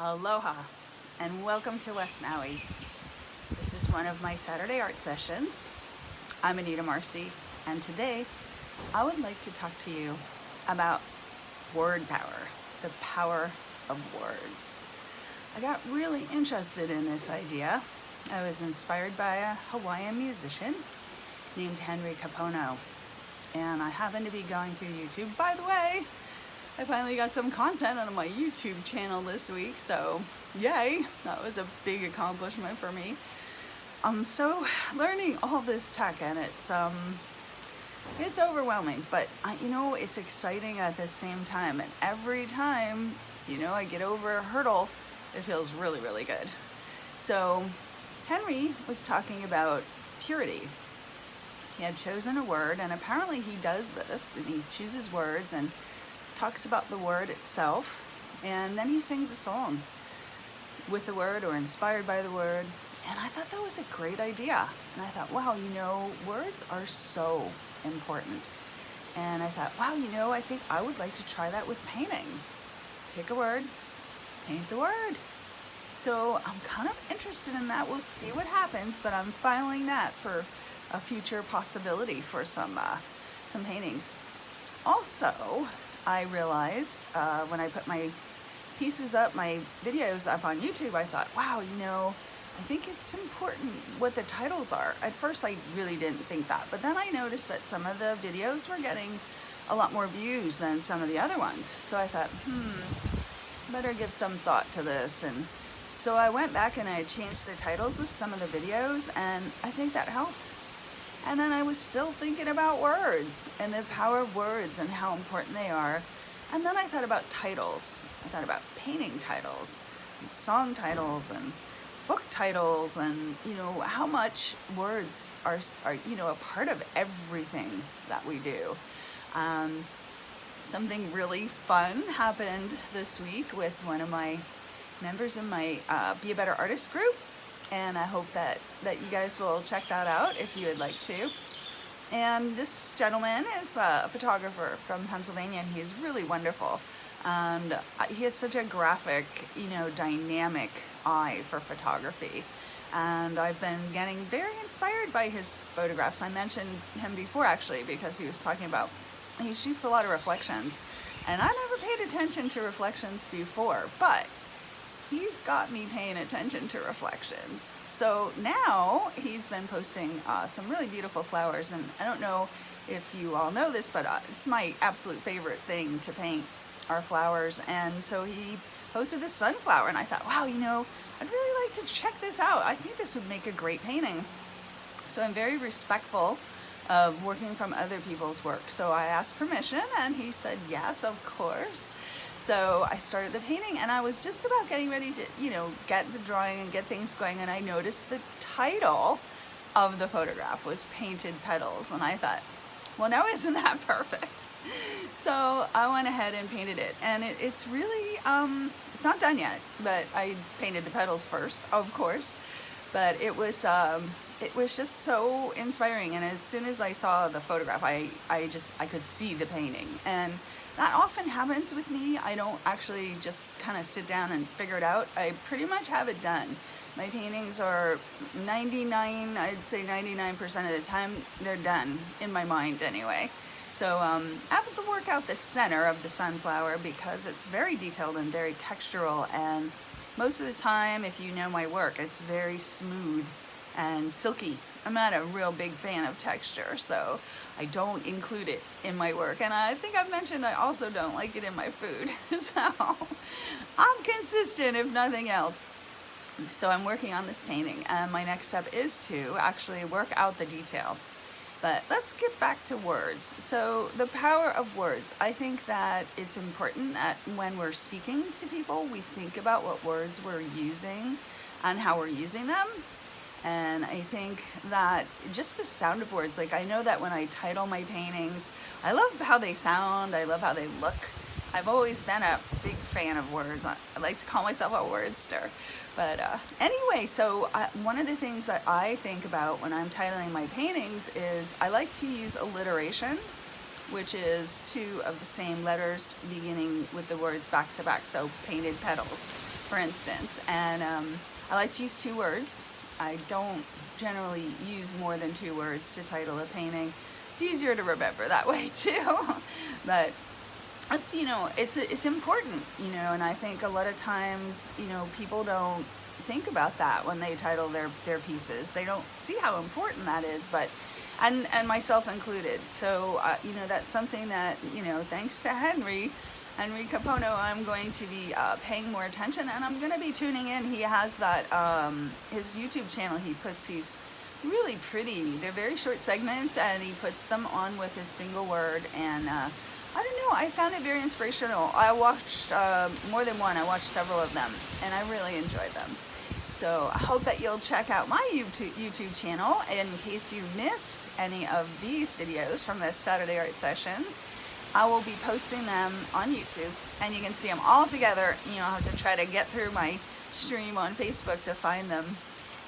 Aloha and welcome to West Maui. This is one of my Saturday art sessions. I'm Anita Marcy, and today I would like to talk to you about word power, the power of words. I got really interested in this idea. I was inspired by a Hawaiian musician named Henry Kapono, and I happened to be going through YouTube. By the way, I finally got some content on my YouTube channel this week, so yay, that was a big accomplishment for me. So learning all this tech, and it's overwhelming, but it's exciting at the same time, and every time, I get over a hurdle, it feels really, really good. So Henry was talking about purity. He had chosen a word, and apparently he does this, and he chooses words and talks about the word itself, and then he sings a song with the word or inspired by the word. And I thought that was a great idea. And I thought, wow, words are so important. And I thought, wow, I think I would like to try that with painting. Pick a word, paint the word. So I'm kind of interested in that. We'll see what happens, but I'm filing that for a future possibility for some paintings. Also, I realized when I put my pieces up, my videos up on YouTube, I thought, wow, I think it's important what the titles are. At first, I really didn't think that, but then I noticed that some of the videos were getting a lot more views than some of the other ones. So I thought, better give some thought to this. And so I went back and I changed the titles of some of the videos, and I think that helped. And then I was still thinking about words and the power of words and how important they are. And then I thought about titles. I thought about painting titles, and song titles, and book titles, and how much words are a part of everything that we do. Something really fun happened this week with one of my members in my Be a Better Artist group. And I hope that you guys will check that out if you would like to. And this gentleman is a photographer from Pennsylvania, and he's really wonderful. And he has such a graphic, dynamic eye for photography. And I've been getting very inspired by his photographs. I mentioned him before, actually, because he was talking about, he shoots a lot of reflections. And I never paid attention to reflections before, but he's got me paying attention to reflections. So now he's been posting some really beautiful flowers, and I don't know if you all know this, but it's my absolute favorite thing to paint are flowers. And so he posted this sunflower, and I thought, wow, I'd really like to check this out. I think this would make a great painting. So I'm very respectful of working from other people's work. So I asked permission, and he said, yes, of course. So I started the painting, and I was just about getting ready to, get the drawing and get things going, and I noticed the title of the photograph was Painted Petals, and I thought, well, now isn't that perfect? So I went ahead and painted it, and it's really, it's not done yet, but I painted the petals first, of course, but it was just so inspiring. And as soon as I saw the photograph, I could see the painting, and that often happens with me. I don't actually just kind of sit down and figure it out. I pretty much have it done. My paintings are I'd say 99% of the time, they're done in my mind anyway. So I have to work out the center of the sunflower because it's very detailed and very textural, and most of the time, if you know my work, it's very smooth and silky. I'm not a real big fan of texture, so I don't include it in my work. And I think I've mentioned I also don't like it in my food. So I'm consistent, if nothing else. So I'm working on this painting, and my next step is to actually work out the detail. But let's get back to words. So the power of words. I think that it's important that when we're speaking to people, we think about what words we're using and how we're using them. And I think that just the sound of words, like I know that when I title my paintings, I love how they sound, I love how they look. I've always been a big fan of words. I like to call myself a wordster. But anyway, so one of the things that I think about when I'm titling my paintings is I like to use alliteration which is two of the same letters beginning with the words back to back, so painted petals, for instance. And I like to use 2 words. I don't generally use more than 2 words to title a painting. It's easier to remember that way too. But it's, you know, it's important, you know, and I think a lot of times, you know, people don't think about that when they title their pieces. They don't see how important that is, but and myself included. So you know, that's something that, you know, thanks to Henry Capono, I'm going to be paying more attention, and I'm going to be tuning in. He has that his YouTube channel. He puts these really pretty, they're very short segments, and he puts them on with his single word. And I don't know, I found it very inspirational. I watched more than one. I watched several of them, and I really enjoyed them. So I hope that you'll check out my YouTube channel in case you missed any of these videos from the Saturday Art Sessions. I will be posting them on YouTube, and you can see them all together. You know, I'll have to try to get through my stream on Facebook to find them.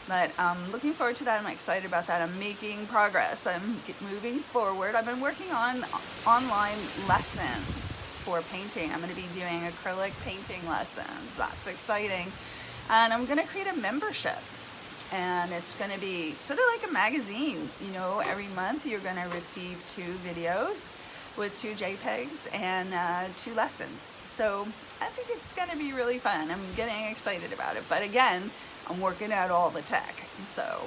But I'm looking forward to that. I'm excited about that. I'm making progress. I'm moving forward. I've been working on online lessons for painting. I'm going to be doing acrylic painting lessons. That's exciting. And I'm going to create a membership. And it's going to be sort of like a magazine. You know, every month you're going to receive 2 videos with 2 JPEGs and 2 lessons. So I think it's going to be really fun. I'm getting excited about it. But again, I'm working out all the tech. So,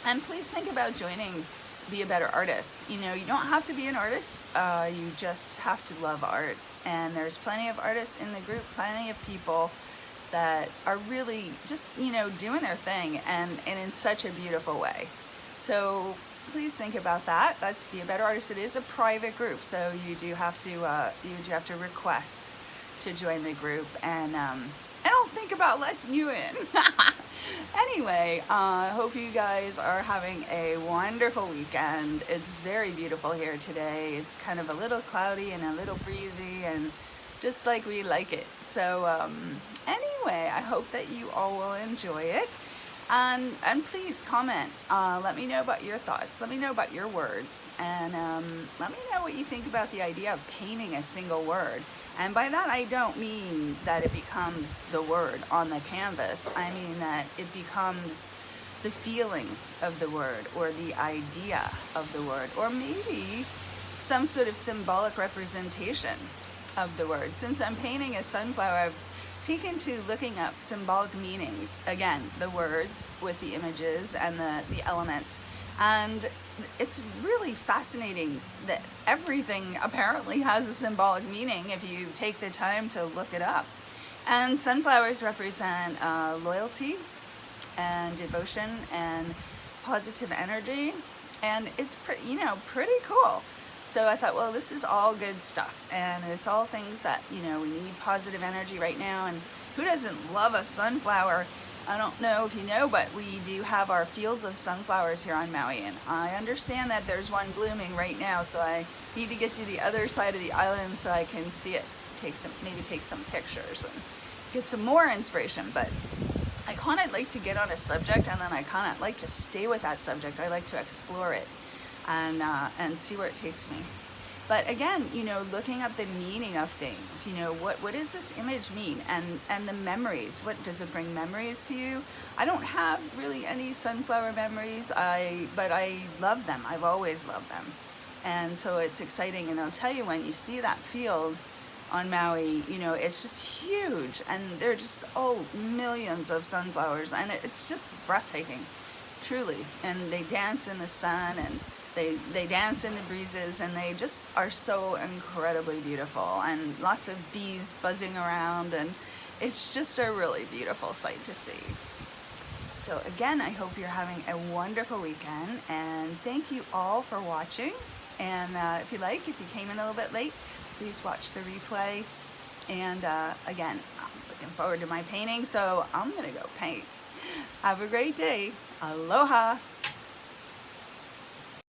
and please think about joining Be a Better Artist. You know, you don't have to be an artist. You just have to love art. And there's plenty of artists in the group, plenty of people that are really just, you know, doing their thing and in such a beautiful way. So please think about that. That's Be a Better Artist. It is a private group, so you do have to request to join the group, and I'll think about letting you in. Anyway, I hope you guys are having a wonderful weekend. It's very beautiful here today. It's kind of a little cloudy and a little breezy, and just like we like it. So anyway, I hope that you all will enjoy it. And please comment. Let me know about your thoughts. Let me know about your words. And let me know what you think about the idea of painting a single word. And by that, I don't mean that it becomes the word on the canvas. I mean that it becomes the feeling of the word, or the idea of the word, or maybe some sort of symbolic representation of the word. Since I'm painting a sunflower, I've taken to looking up symbolic meanings. Again, the words with the images and the elements. And it's really fascinating that everything apparently has a symbolic meaning if you take the time to look it up. And sunflowers represent loyalty and devotion and positive energy. And it's pretty cool. So I thought, well, this is all good stuff, and it's all things that, you know, we need positive energy right now. And who doesn't love a sunflower? I don't know if you know, but we do have our fields of sunflowers here on Maui, and I understand that there's one blooming right now, so I need to get to the other side of the island so I can see it, maybe take some pictures and get some more inspiration. But I kind of like to get on a subject, and then I kind of like to stay with that subject. I like to explore it and see where it takes me. But again, you know, looking up the meaning of things, you know, what does this image mean? And the memories, what does it bring memories to you? I don't have really any sunflower memories, but I love them. I've always loved them. And so it's exciting. And I'll tell you, when you see that field on Maui, you know, it's just huge. And there are just, millions of sunflowers. And it's just breathtaking, truly. And they dance in the sun, and they dance in the breezes, and they just are so incredibly beautiful, and lots of bees buzzing around, and it's just a really beautiful sight to see. So again, I hope you're having a wonderful weekend, and thank you all for watching. And if you came in a little bit late, please watch the replay. And again, I'm looking forward to my painting, so I'm gonna go paint. Have a great day. Aloha.